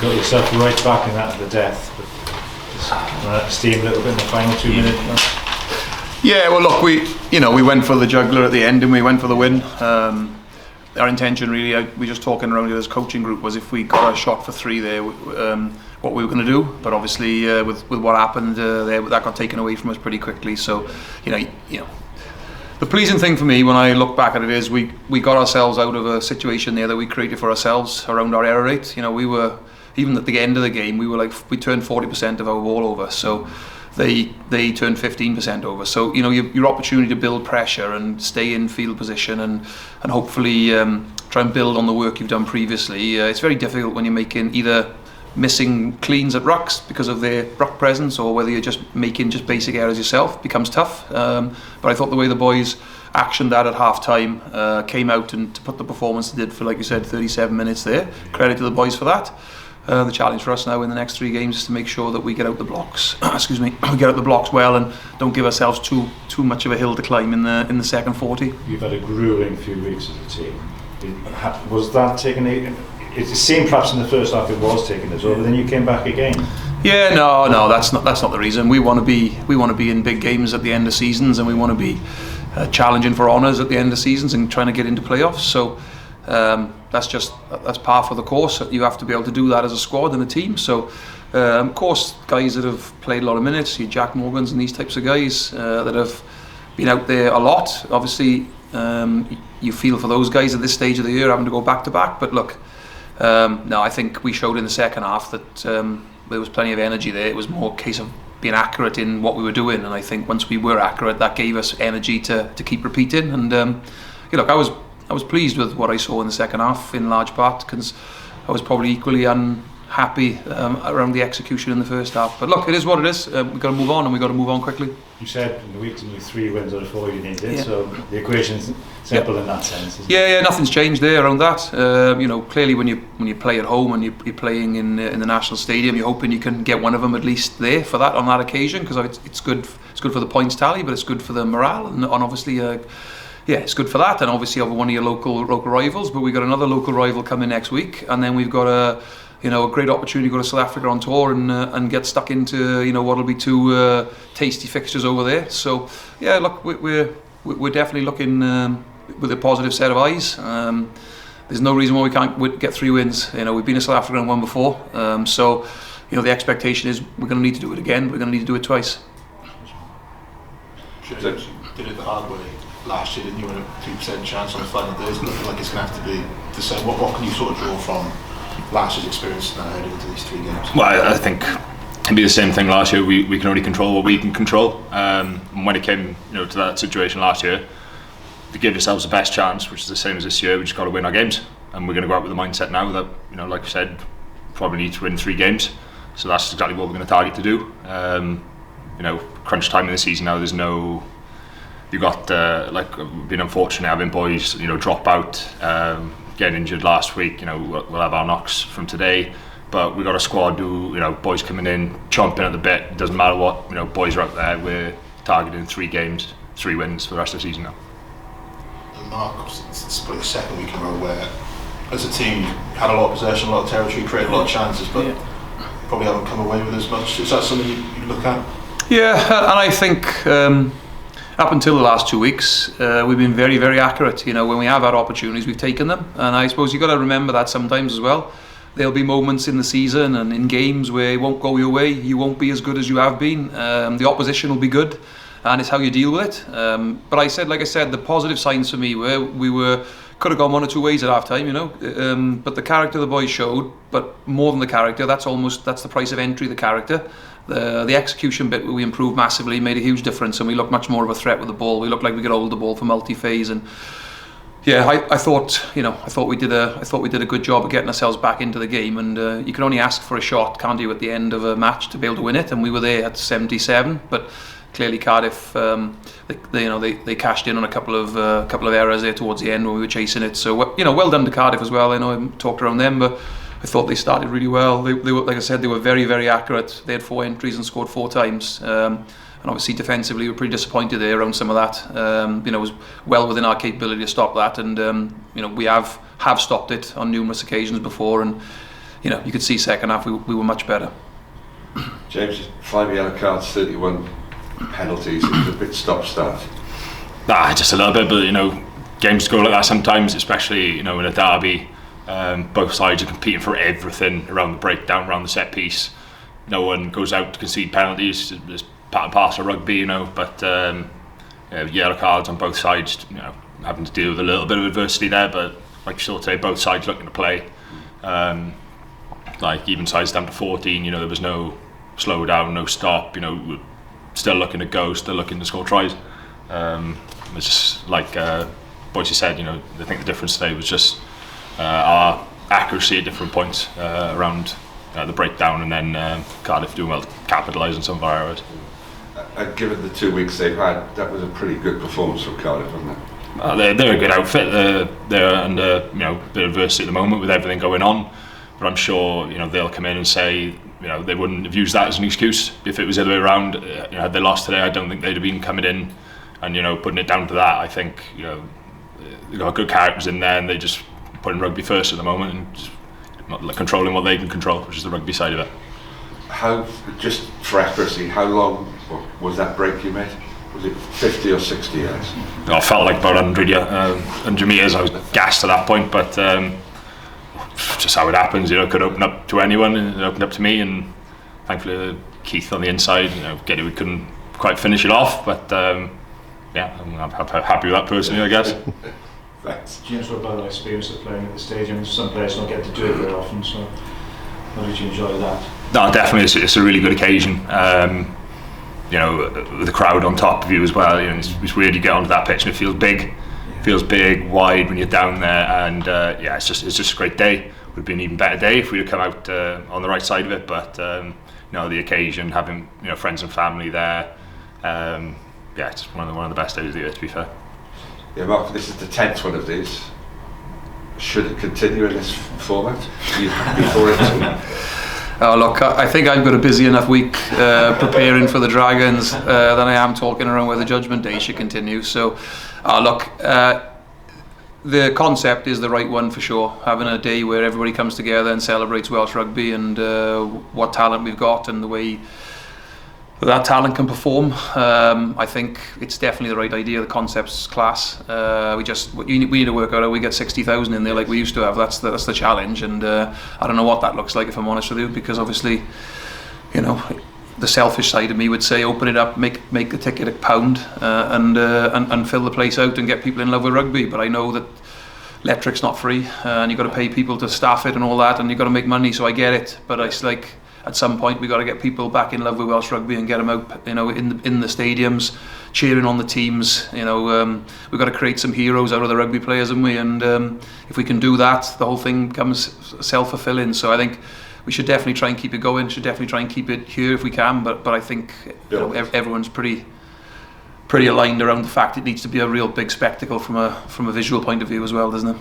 got yourself right back in that to the death. But just steam a little bit in the final 2 minutes. Yeah, well, look, we went for the juggler at the end and we went for the win. Our intention really, we just talking around it as coaching group, was if we got a shot for 3 there, what we were going to do. But obviously, with what happened there, that got taken away from us pretty quickly. So, you know, the pleasing thing for me when I look back at it is we got ourselves out of a situation there that we created for ourselves around our error rate. You know, we were, even at the end of the game, we turned 40% of our ball over. So they turned 15% over. So, you know, your opportunity to build pressure and stay in field position and hopefully try and build on the work you've done previously. It's very difficult when you're making either missing cleans at rucks because of their ruck presence, or whether you're just making just basic errors yourself. Becomes tough. But I thought the way the boys actioned that at half time, came out and to put the performance they did for, like you said, 37 minutes there. Credit to the boys for that. The challenge for us now in the next 3 games is to make sure that we get out the blocks. We get out the blocks well and don't give ourselves too much of a hill to climb in the second 40. You've had a gruelling few weeks as a team. Was that taken? It seemed perhaps in the first half it was taking us over. Then you came back again. Yeah, no, that's not the reason. We want to be in big games at the end of seasons, and we want to be challenging for honours at the end of seasons and trying to get into playoffs. So. That's par for the course. You have to be able to do that as a squad and a team. So, of course, guys that have played a lot of minutes, your Jack Morgans and these types of guys that have been out there a lot. Obviously, you feel for those guys at this stage of the year having to go back to back. But look, no, I think we showed in the second half that there was plenty of energy there. It was more a case of being accurate in what we were doing, and I think once we were accurate, that gave us energy to keep repeating. And look, I was pleased with what I saw in the second half in large part, because I was probably equally unhappy around the execution in the first half. But look, it is what it is. We've got to move on, and we've got to move on quickly. You said in the week to 3 wins out of 4 you needed, so the equation's simple in that sense. Isn't it? Yeah, nothing's changed there around that. Clearly when you play at home and you're playing in the national stadium, you're hoping you can get one of them at least there for that on that occasion, because it's good for the points tally, but it's good for the morale and obviously. Yeah, it's good for that, and obviously over one of your local rivals. But we've got another local rival coming next week, and then we've got a great opportunity to go to South Africa on tour and get stuck into what'll be 2 tasty fixtures over there. So yeah, look, we're definitely looking with a positive set of eyes. There's no reason why we can't get 3 wins. We've been to South Africa and won before, so the expectation is we're going to need to do it again. We're going to need to do it twice. James, you did it the hard way last year, didn't you? Had a 2% chance on the final day. It's looking like it's going to have to be the same. What can you sort of draw from last year's experience now heading into these 3 games? Well, I think it'd be the same thing last year. We can only control what we can control. When it came to that situation last year, to give yourselves the best chance, which is the same as this year, we just got to win our games, and we're going to go out with the mindset now that like I said, probably need to win 3 games. So that's exactly what we're going to target to do. Crunch time in the season now. There's no. You got we've been unfortunate having boys drop out, getting injured last week. We'll have our knocks from today, but we got a squad who boys coming in chomping at the bit. It doesn't matter what boys are out there. We're targeting 3 games, 3 wins for the rest of the season now. And Mark, it's probably the second week in a row where, as a team, you had a lot of possession, a lot of territory, created a lot of chances, but probably haven't come away with as much. Is that something you look at? Yeah, and I think. Up until the last 2 weeks, we've been very, very accurate. When we have had opportunities, we've taken them. And I suppose you've got to remember that sometimes as well. There'll be moments in the season and in games where it won't go your way. You won't be as good as you have been. The opposition will be good, and it's how you deal with it. But like I said, the positive signs for me were could have gone 1 or 2 ways at half time, but the character the boys showed, but more than the character, that's the price of entry, the character. The execution bit we improved massively, made a huge difference, and we looked much more of a threat with the ball. We looked like we could hold the ball for multi-phase, and yeah, I thought we did a good job of getting ourselves back into the game. And you can only ask for a shot, can't you, at the end of a match to be able to win it? And we were there at 77, but clearly Cardiff, they cashed in on a couple of errors there towards the end when we were chasing it. So well done to Cardiff as well. I know I talked around them, but I thought they started really well. They were, like I said, they were very, very accurate. They had 4 entries and scored 4 times. And obviously defensively, we're pretty disappointed there around some of that. It was well within our capability to stop that, and we have stopped it on numerous occasions before. And you know, you could see second half we were much better. James, 5 yellow cards, 31 penalties. It was a bit stop-start. Just a little bit, but you know, games go like that sometimes, especially you know in a derby. Both sides are competing for everything around the breakdown, around the set piece. No one goes out to concede penalties. It's part and parcel of rugby, you know. But yellow cards on both sides, you know, having to deal with a little bit of adversity there. But like you saw today, both sides looking to play. Like even sides down to 14, you know, there was no slow down, no stop. You know, still looking to go, still looking to score tries. It's just like Boyce said, you know, I think the difference today was just our accuracy at different points around the breakdown, and then Cardiff doing well to capitalise on some of our errors. And given the 2 weeks they've had, that was a pretty good performance from Cardiff, wasn't it? They're a good outfit. They're under you know a bit of adversity at the moment with everything going on, but I'm sure you know they'll come in and say you know they wouldn't have used that as an excuse if it was the other way around. You know, had they lost today, I don't think they'd have been coming in and you know putting it down to that. I think you know they've got good characters in there, and they just putting rugby first at the moment and just not controlling what they can control, which is the rugby side of it. How, just for accuracy, how long was that break you made? Was it 50 or 60 yards? I felt like about 100 metres. I was gassed at that point, but just how it happens, you know, it could open up to anyone, and it opened up to me, and thankfully Keith on the inside, you know, we couldn't quite finish it off, but yeah, I'm happy with that personally, I guess. Thanks. James, what about the experience of playing at the stadium? Some players don't get to do it very often, so how did you enjoy that? No, definitely, it's a really good occasion. You know, with the crowd on top of you as well. You know, it's weird. You get onto that pitch and it feels big, wide when you're down there, and yeah, it's just a great day. Would have been an even better day if we'd have come out on the right side of it. But you know, the occasion, having you know friends and family there, yeah, it's one of the best days of the year, to be fair. Yeah, Mark, this is the 10th one of these. Should it continue in this format? Are you happy for it too? Oh look, I think I've got a busy enough week preparing for the Dragons than I am talking around where the Judgement Day should continue. So, look, the concept is the right one for sure. Having a day where everybody comes together and celebrates Welsh rugby and what talent we've got and the way that talent can perform. I think it's definitely the right idea. The concept's class. We need to work out how we get 60,000 in there like we used to have. That's the challenge, and I don't know what that looks like, if I'm honest with you, because obviously, you know, the selfish side of me would say open it up, make the ticket £1 and fill the place out and get people in love with rugby. But I know that electric's not free, and you've got to pay people to staff it and all that, and you've got to make money. So I get it, but it's like, at some point we got to get people back in love with Welsh rugby and get them out, you know, in the stadiums, cheering on the teams. You know, we've got to create some heroes out of the rugby players, haven't we? And if we can do that, the whole thing becomes self-fulfilling. So I think we should definitely try and keep it going. Should definitely try and keep it here if we can. But I think you know, everyone's pretty aligned around the fact it needs to be a real big spectacle from a visual point of view as well, doesn't it?